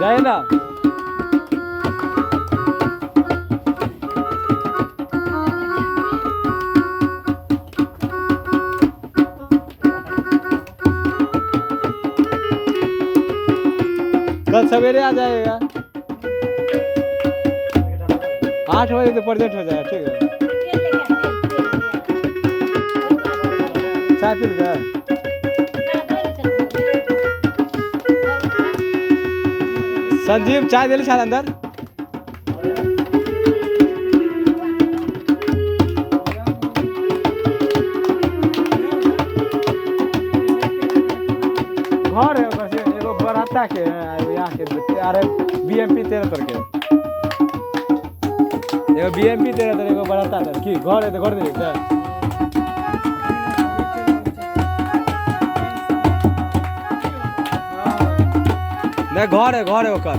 है ना। कल सवेरे आ जाएगा, 8 बजे तो प्रोजेक्ट हो जाएगा। ठीक है, चाय पी गया। संजीव चाय दिली शायद अंदर। घर है बस एगो बराता के यहाँ के अरे बीएमपी 13 के एगो बीएमपी 13 एगो बराता था की घर है तो घर नहीं क्या। नहीं घर है ओकर।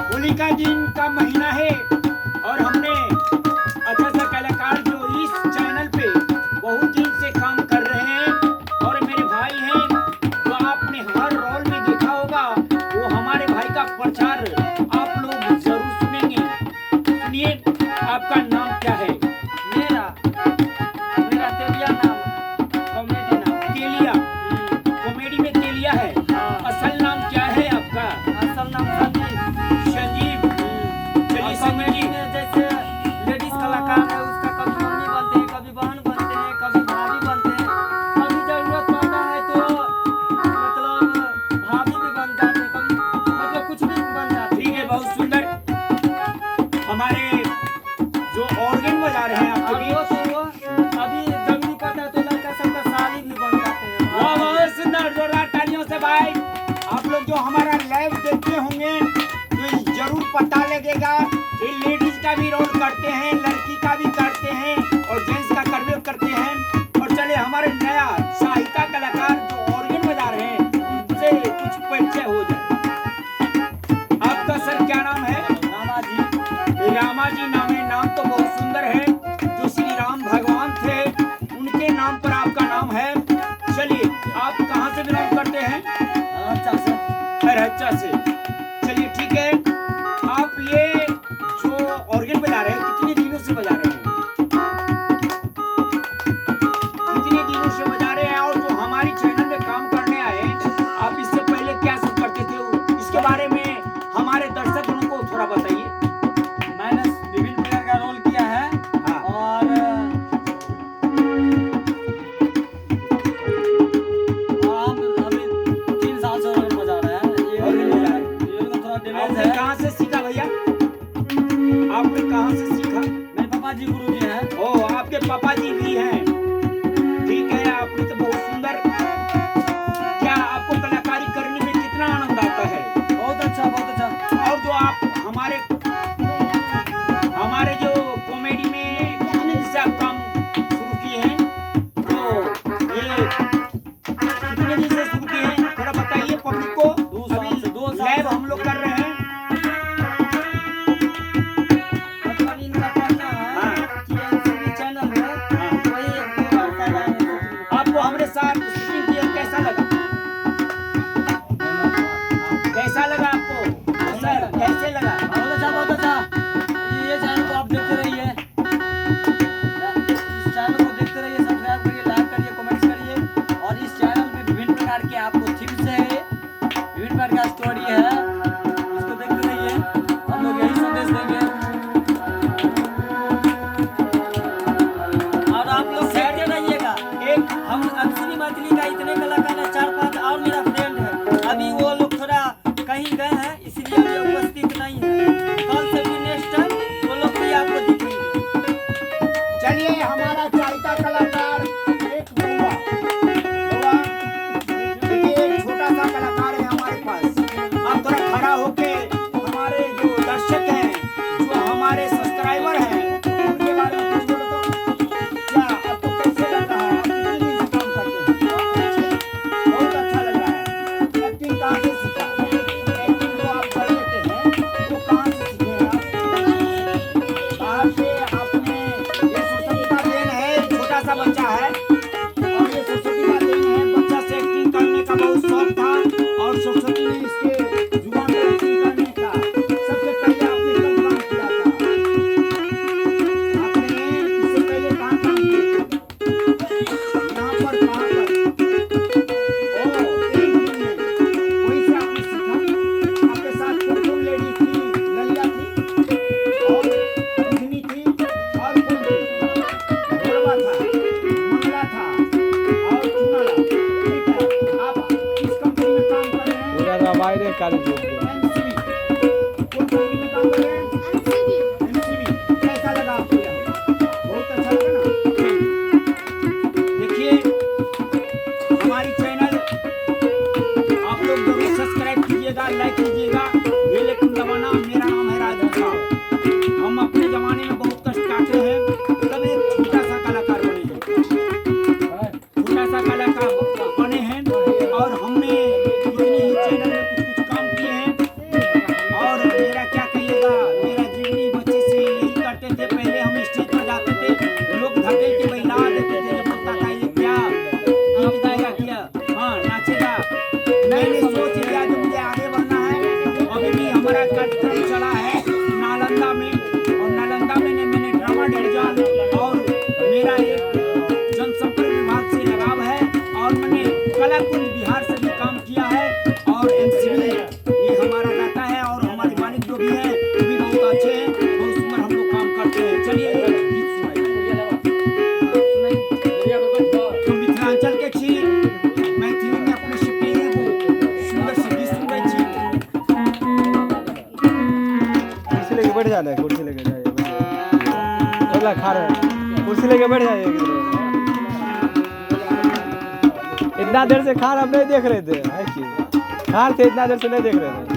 होलिका दिन का महीना है और हमने अच्छा सा कलाकार जो इस चैनल पे बहुत दिन से काम कर रहे हैं और मेरे भाई हैं जो आपने हर रोल में देखा होगा, वो हमारे भाई का प्रचार आप लोग जरूर सुनेंगे। सुनिए, आपका नाम क्या है? मेरा तेलिया नाम, कॉमेडी नाम। तेलिया, कॉमेडी में तेलिया है। असल नाम क्या है आपका? असल नाम संजीव। संजीव। चलिए कॉमेडी संजीव, में जैसे लेडीज कलाकार है, उसका कभी मम्मी बनते हैं, कभी बहन बनते हैं, कभी भाभी बनते हैं। कभी जरूरत पड़ता है तो मतलब भाभी भी बन जाते हैं, कभी मतलब कुछ भी बन जाते ठीक है, बहुत सुंदर। हमारे जो ऑर्गन बजा रहे हैं हैं। आपके अब बीच, वो अभी जब नहीं पता है तो लड़का सबका साली भी बन जाते हैं। वाह बहुत सुंदर, जोरदार तालियों से भाई। आप लोग जो हमारा लाइव देखते होंगे तो जरूर पता लगेगा, ये लेडीज का भी रोल करते हैं, लड़की का भी करते हैं और जेंट्स का करवे करते हैं। और चले हमारे नया साहित्य कलाकार जो ऑर्गन बजा रहे हैं उनसे कुछ परिचय हो जाए। आपका सर क्या नाम है? रामाजी। रामाजी नाम है। नाम तो बहुत सुंदर है, जो श्री राम भगवान थे उनके नाम पर आपका नाम है। चलिए, आप कहाँ से बिलोंग करते हैं? अच्छा से अच्छा से। चलिए ठीक है, आप ये जो ऑर्गन बजा रहे हैं कितने दिनों से बजा रहे हैं? कितने दिनों से बजा रहे हैं? और जो हमारी चैनल में काम करने आए, आप इससे पहले क्या सब करते थे, इसके बारे में हमारे दर्शकों को थोड़ा बताइए। मैंने विभिन्न प्रकार का रोल किया है हाँ। और हम अभी 3 साल से रोल बजा रहे हैं। ऑर्गन बजा रहे हैं। ये तो थोड़ा डिमेंस आपने है। कहाँ से सीखा भैया? आपने कहाँ से सीखा? मेरे पापा जी गुरु जी हैं। ओ, आपके पापा जी भी हैं। ठीक है, आपने तो बहुत सुंदर। क्या आपको कलाकारी करने में कितना आनंद आता है? बहुत अच्छा, बहुत अच्छा। और जो आप हमारे जो कॉमेडी में कितने दिन से आप काम शुरू किए हैं, तो ये कितने दिन से शुरू किए हैं, थोड़ा बताइए पब्लिक को। 2 साल से, 2 साल लाइव से। हम लोग कर रहे हैं। मतलब इनका कहना हाँ। है कि एनसीबी चैनल है, हाँ। वही एक करता है। आपको हमारे साथ शूटिंग किया कैसा लगा? कैसा लगा आपको? ₹40 एमसीबी कौन कंपनी में काम कर रहे हैं? एमसीबी कैसा लगा आपको यहाँ? बहुत अच्छा लगा ना? देखिए हमारी चैनल आप लोग जरूर सब्सक्राइब कीजिएगा, लाइक कीजिएगा, बेल आइकन दबाना। मेरा नाम है राजू साहब। हम अपने जमाने में बहुत कष्ट काटे हैं, तब एक छोटा सा कलाकार बने हैं, छोटा सा कलाकार बने हैं और हमने इतनी ही चैनल में कुछ कुछ काम किए हैं। और मेरा क्या कहिएगा, मेरा जीवनी बच्चे से यही करते थे। पहले हम स्टेज पर जाते थे, लोग धकेल के बहिला देते थे, बोलता था ये क्या गीत गाएगा, क्या हाँ नाचेगा। मैंने सोच लिया कि मुझे आगे बढ़ना है। अभी भी हमारा कार्यक्रम चला है नालंदा में, और नालंदा में मैंने ड्रामा डिवीजन और मेरा एक जनसंपर्क विभाग से लगाव है, और मैंने कलाकुंज बिहार से भी काम किया है। और एमसीबी ये हमारा रहता है, और हमारे मालिक जो भी हैं वो भी बहुत अच्छे हैं, बहुत सुंदर हम लोग काम करते हैं। चलिए गीत सुनाइए। तुम मिथिलांचल के छी, मैथिली में अपने से प्रिय वो सुंदर से गीत सुन रही छी। कुर्सी लेके बैठ जाना है, कुर्सी लेके जाइए, बोला खा रहा है, कुर्सी लेके बैठ जाइए किधर। इतना देर से खार हम नहीं देख रहे थे, है कि खार थे, इतना देर से नहीं देख रहे थे।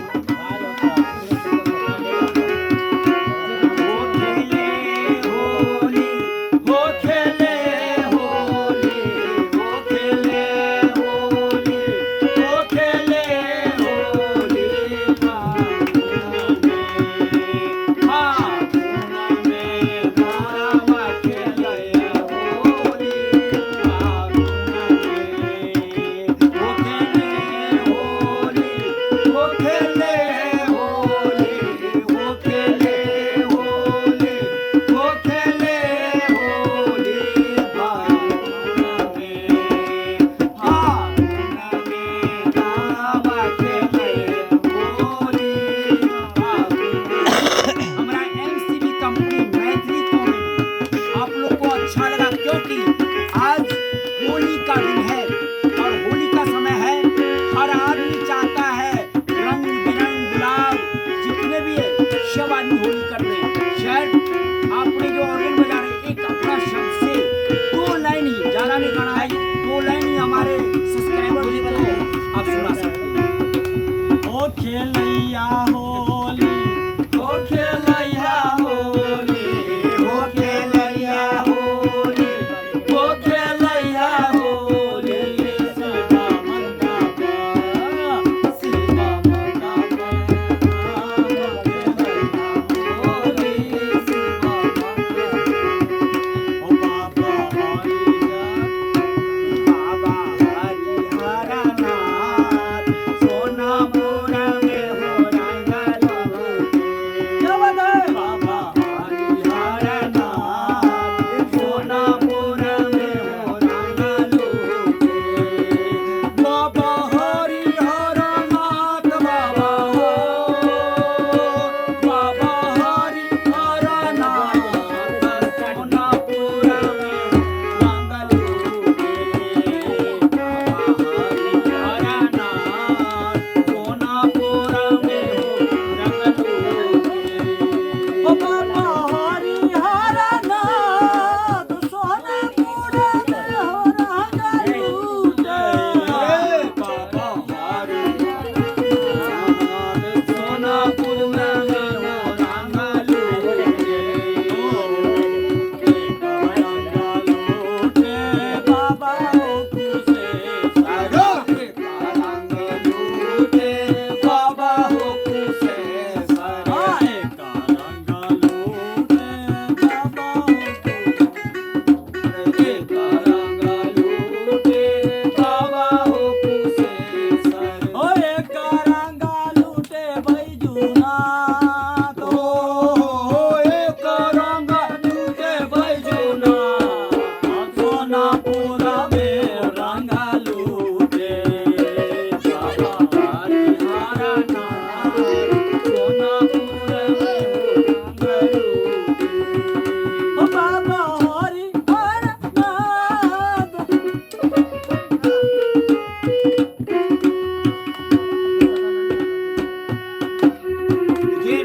सुनिए,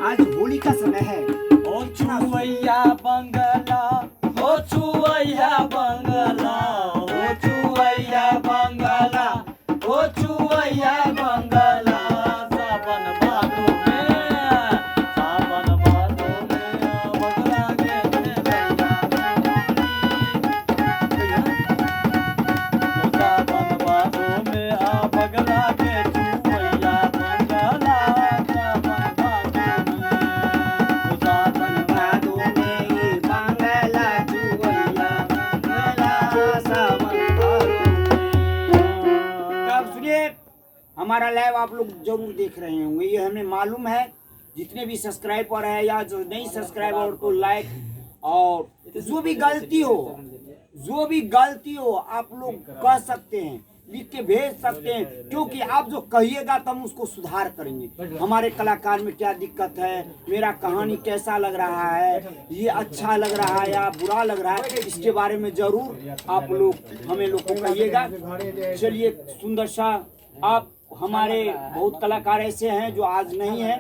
आज होली का समय है। ओ चुवैया बंगला, ओ चुवैया बंगला, ओ चुवैया बंगला, ओ चुवैया बंगला, सावन भादो में, सावन भादो में बगला के चुवैया बंगली। सावन भादो में बगला के चुवैया बंगला, सावन भादो में, सावन भादो में ये बांगला चुवैया बंगला, सावन भादो में। तब सुनिए, हमारा लाइव आप लोग जरूर देख रहे होंगे, ये हमें मालूम है। जितने भी सब्सक्राइबर है या जो नहीं सब्सक्राइबर को लाइक, और जो भी गलती हो आप लोग कह सकते हैं, लिख के भेज सकते हैं, क्योंकि आप जो कहिएगा तो हम उसको सुधार करेंगे। हमारे कलाकार में क्या दिक्कत है, मेरा कहानी कैसा लग रहा है, ये अच्छा लग रहा है या बुरा लग रहा है, इसके बारे में जरूर आप लोग हमें लोग को कहिएगा। चलिए, सुंदर सा आप, हमारे बहुत कलाकार ऐसे हैं जो आज नहीं है,